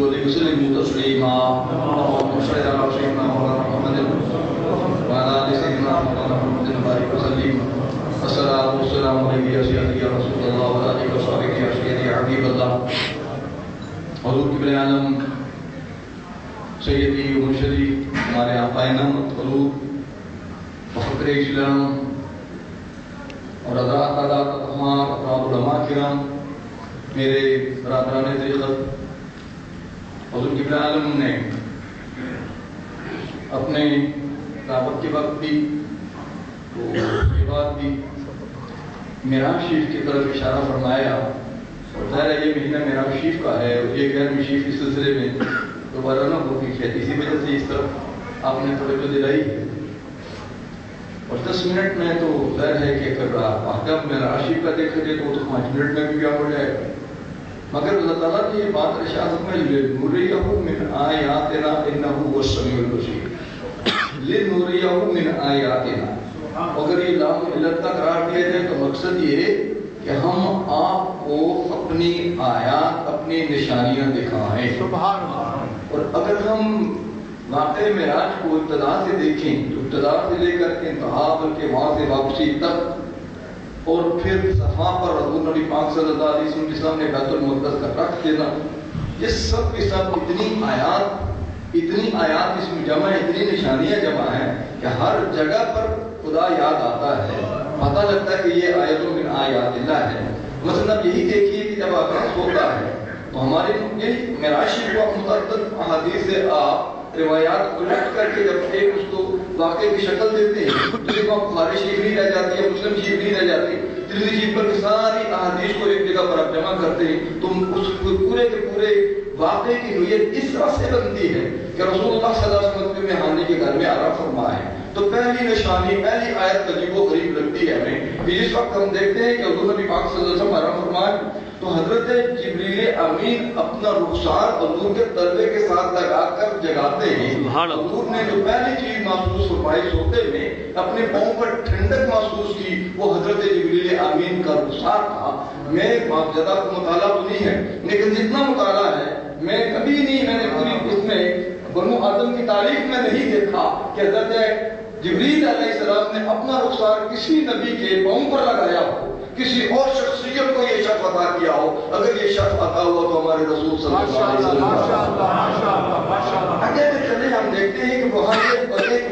صلوا عليه وسلموا تسليما اللهم صل على سيدنا مولانا محمد وعلى آل سيدنا مولانا محمد وبارك وسلم الصلاة والسلام عليك يا سيدي يا رسول الله وعلى آله وصحبه يا سيدي يا حبيب الله حضور قبلِ عالم سیدی و مرشدی ہمارے آقا نعمت قلوب فخر اسلام اور حضرات تعداد تمام افراد علماء کرام میرے برادران طریقت حضور قبلِ عالم نے اپنے دعوت کے وقت بھی تو اس کے بعد بھی معراج شریف کی طرف اشارہ فرمایا اور ظاہر ہے یہ مہینہ معراج شریف کا ہے اور یہ غیر شریف اس سلسلے میں دوبارہ نہ ہوتی ہے اسی وجہ سے اس طرف آپ نے توجہ دلائی ہے اور 10 منٹ میں تو ظاہر ہے کہ اگر احکام معراج شریف کا دیکھا جائے تو 5 منٹ میں بھی کیا ہو جائے گا مگر اللہ تعالیٰ کی یہ بات ارشاد میں لِنُرِيَهُ مِنْ آیَاتِنَا إِنَّهُ هُوَ السَّمِيعُ الْبَصِيرُ لِنُرِيَهُ مِنْ آیَاتِنَا اگر یہ لام علت کا قرار دیا جائے تو مقصد یہ کہ ہم آپ کو اپنی آیات اپنی نشانیاں دکھائیں سبحان اللہ اور اگر ہم واقع معراج کو ابتدا سے دیکھیں تو ابتدا سے لے کر کے انتہا بلکہ وہاں سے واپسی تک اور پھر صفا پر حضور نبی پاک صلی اللہ علیہ وسلم نے بیت المقدس کا رکھ دینا یہ سب کے سب اتنی آیات اس میں جمع اتنی نشانیاں جمع ہیں کہ ہر جگہ پر خدا یاد آتا ہے پتہ لگتا ہے کہ یہ آیتوں من آیات اللہ ہے مثلا یہی دیکھیے کہ جب آغاز ہوتا ہے تو ہمارے معراج شریف کو متعدد احادیث سے آپ روایات کلیکٹ کر کے جب ایک اس کو واقعے کی شکل دیتے ہیں جسے کو بخاری شریف نہیں رہ جاتی ہے مسلم شریف نہیں رہ جاتی ترمذی شریف پر ساری احادیث کو ایک جگہ پر آپ جمع کرتے ہیں تو اس پورے کے پورے واقعے کی نوعیت اس طرح سے بنتی ہے کہ رسول اللہ صلی اللہ علیہ وسلم میں حاضری کے گھر میں آرام فرمائے تو پہلی نشانی پہلی آیت عجیب و غریب لگتی ہے ہمیں کہ جس وقت ہم دیکھتے ہیں کہ حضور نبی پاک صلی اللہ علیہ وسلم آرام فرمائے تو حضرت جبریل امین اپنا رخسار حضور کے تلوے کے ساتھ لگا کر جگاتے ہیں حضور نے جو پہلی چیز محسوس فرمائی سوتے میں اپنے پاؤں پر ٹھنڈک محسوس کی وہ حضرت جبریل امین کا رخسار تھا میں زیادہ مطالعہ تو نہیں ہے لیکن جتنا مطالعہ ہے میں کبھی نہیں میں نے پوری اس میں بنو آدم کی تاریخ میں نہیں دیکھا کہ حضرت جبریل علیہ السلام نے اپنا رخسار کسی نبی کے پاؤں پر لگایا ہو کسی اور شخصیت کو یہ شرف عطا کیا ہو اگر یہ شرف عطا ہوا تو ہمارے رسول صلی اللہ علیہ وسلم آگے چلے ہم دیکھتے ہیں کہ وہاں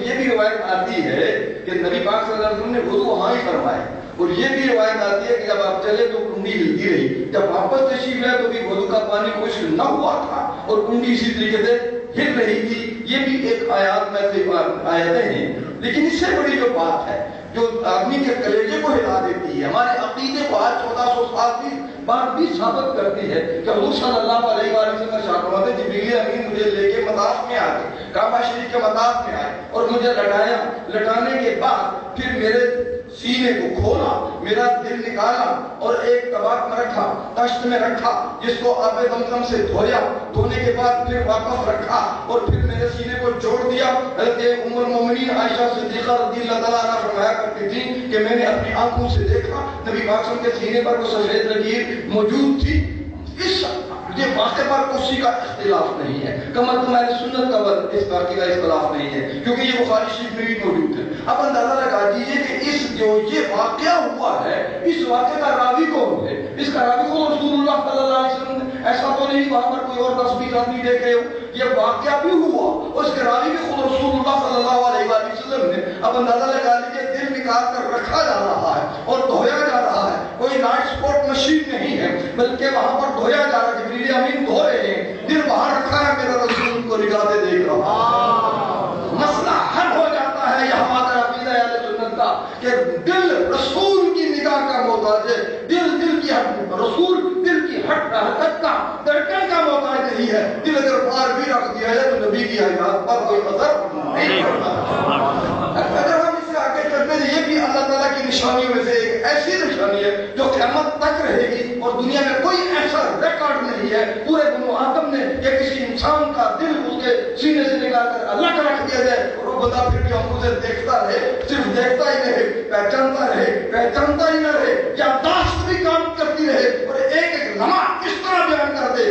یہ بھی روایت آتی ہے کہ نبی پاک صلی اللہ علیہ وسلم نے وضو وہاں ہی فرمائے اور یہ بھی روایت آتی ہے کہ جب آپ چلے تو کنڈی ہلتی رہی جب واپس تشریف لائے تو بھی وضو کا پانی خشک نہ ہوا تھا اور کنڈی اسی طریقے سے ہل رہی تھی یہ بھی ایک آیات میں سے آیتیں ہیں لیکن اس سے بڑی جو بات ہے جو آدمی کے کلیجے کو ہلا دیتی ہے ہمارے عقیدے کو آج 1400 سال کی بات بھی ثابت کرتی ہے کہ حضور صلی اللہ علیہ وسلم کا شاکرات جبریل امین مجھے لے کے مطاف میں آ گئے کعبہ شریف کے مطاف میں آئے اور مجھے لٹانے کے بعد پھر میرے سینے کو کھولا میرا دل نکالا اور ایک طباق میں رکھا تشت میں رکھا جس کو آب زمزم سے دھویا دھونے کے بعد پھر واپس رکھا اور پھر میرے سینے کو جوڑ دیا حضرت ام المومنین عائشہ صدیقہ رضی اللہ تعالیٰ عنہ فرمایا کرتی تھی کہ میں نے اپنی آنکھوں سے دیکھا نبی پاک صلی اللہ علیہ وسلم کے سینے پر وہ سفید لکیر موجود تھی اس یہ واقعے پر کسی کا اختلاف نہیں ہے کم از کم اہل سنت کا اس واقعے کا اختلاف نہیں ہے کیونکہ یہ بخاری شریف میں بھی موجود ہے اب اندازہ لگا دیجیے کہ اس جو یہ واقعہ ہوا ہے اس واقعے کا راوی کون ہے اس کا راوی کون رسول اللہ صلی اللہ علیہ وسلم نے ایسا تو نہیں وہاں پر کوئی اور 10-20 آدمی دیکھ رہے ہو یہ واقعہ بھی ہوا اور اس کے راوی بھی خود رسول اللہ صلی اللہ علیہ وسلم نے اب اندازہ لگا لیجیے دل نکال کر رکھا جا رہا ہے اور دھویا جا رہا ہے کوئی نائٹ سپورٹ مشین نہیں ہے بلکہ وہاں پر دھویا جا رہا ہے جبریل امین دھو رہے ہیں دل وہاں رکھا ہے میرا رسول کو نگاہ دے دیکھ رہا مسئلہ حل ہو جاتا ہے یہ ہمارا عقیدہ اہل سنت کا کہ دل رسول کی نگاہ کا محتاج ہے دل کی رسول دل کی حرکت کا دھڑکن کا محتاج نہیں ہے دل اگر پار بھی رکھ دیا جائے تو نبی کی حیات پر کوئی اثر نہیں پڑتا اگر ہم اس سے آگے چلتے ہیں یہ بھی اللہ تعالیٰ کی نشانیوں میں سے ایک ایسی نشانی ہے جو قیامت تک رہے گی اور دنیا میں کوئی ایسا ریکارڈ نہیں ہے پورے بنو آدم نے کہ کسی انسان کا دل اس کے سینے سے نکال کر اللہ کا رکھ دیا جائے اور وہ بندہ پھر بھی ہم اسے دیکھتا رہے صرف دیکھتا ہی رہے پہچانتا ہی نہ رہے یاداشت بھی کام کرتی رہے اور ایک لمحہ اس طرح بیان کر دے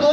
2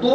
2